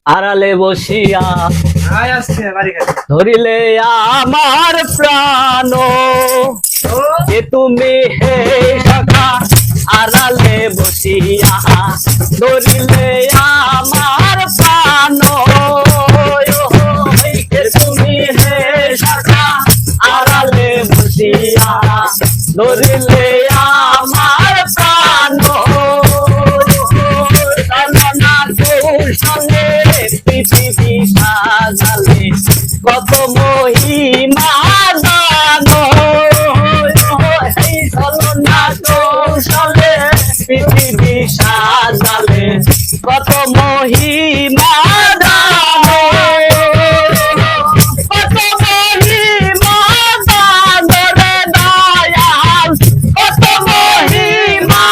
আড়ালে বসিয়া ধরিলে আমার প্রাণ যে তুমি হে সখা আড়ালে বসিয়া ধরিলে আমার প্রাণ তুমি হে সখা আড়ালে বসিয়া ধরিলে আমার প্রাণ সঙ্গে পৃথিবী সাজালে কত মহিমা জানো এই ছলনা কৌশলে পৃথিবী সাজালে কত মহিমা জানো কত মহিমা জানো রে দয়াল কত মহিমা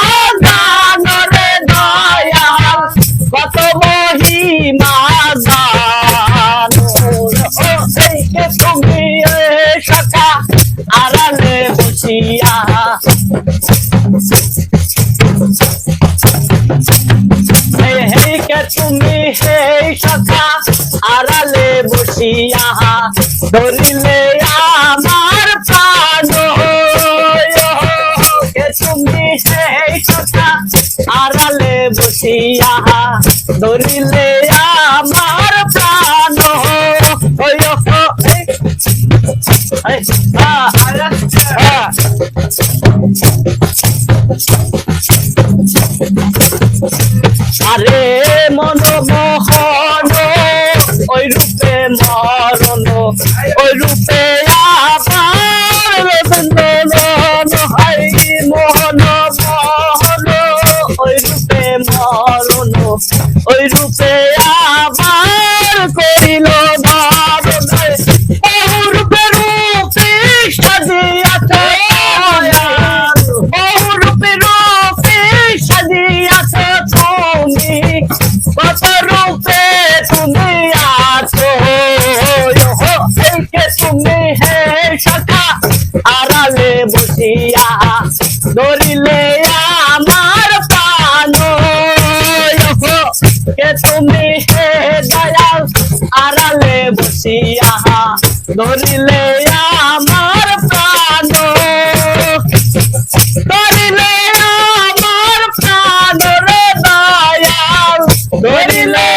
জানো রে দয়াল কত মহিমা জানো তুমি সখা আড়ালে বসিয়া তুমি হে সখা আড়ালে বসিয়া ধরিলে আমার প্রাণ তুমি হে সখা আড়ালে বসিয়া ধরিলে আমার প্রাণ আরে মনমোহন ওই রূপে মরণ ওই রূপে আবার মোহন মোহন ওই রূপে মরণ ওই রূপে আবার করিল বহুরূপে রূপে সাজিয়াছে বহুরূপে রূপে সাজিয়াছে তুমি কত রূপে তুমি আছো তুমি হে সখা আড়ালে বসিয়া ধরিলে আমার প্রাণ কে তুমি হে দয়াল আড়ালে বসিয়া ধরিলে আমার প্রাণ ধরিলে আমার প্রাণ রে দয়াল ধরিলে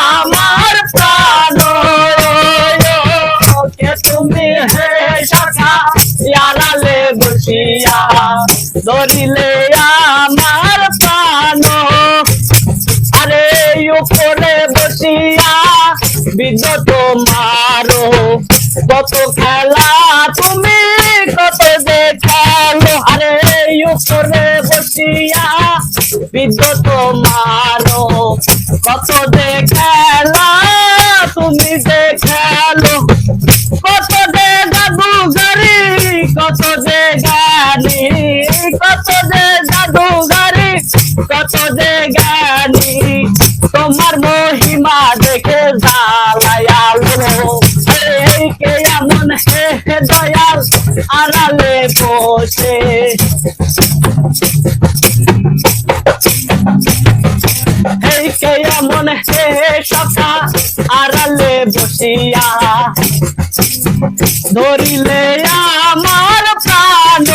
আমার প্রাণ কে তুমি হে সখা আড়ালে বসিয়া ধরিলে আমার প্রাণ আরে উপরে বসিয়া বিদ্যুৎ মারো কত খেলা তুমি কত দেখালো আরে উপরে বসিয়া বিদ্যুৎ মারো কত দেখালা তুমি দেখালো কত দে জাদুগারি কত দে গানি কত দে জাদুগারি কত দে গানি তোমার মহিমা দেখে জালায়ালো কে এমন হে দয়াল আড়ালে বসে কে এমন হে সখা আড়ালে বসিয়া ধরিলে আমার প্রাণ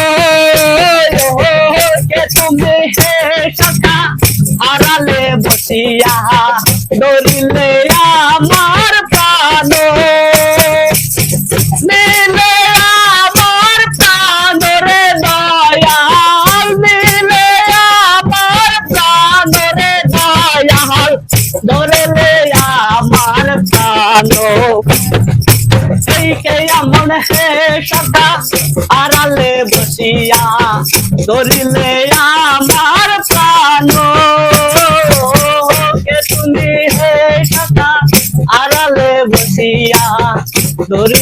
কে তুমি হে সখা আড়ালে বসিয়া ধরিলে আমার প্রাণ মিলে আমার প্রাণ রে দয়াল মিলে আমার প্রাণ রে দয়াল ধরিলে আমার প্রাণ কে এমন হে সখা আড়ালে বসিয়া ধরিলে আমার প্রাণ কে তুমি হে সখা আড়ালে বসিয়া ধরিলে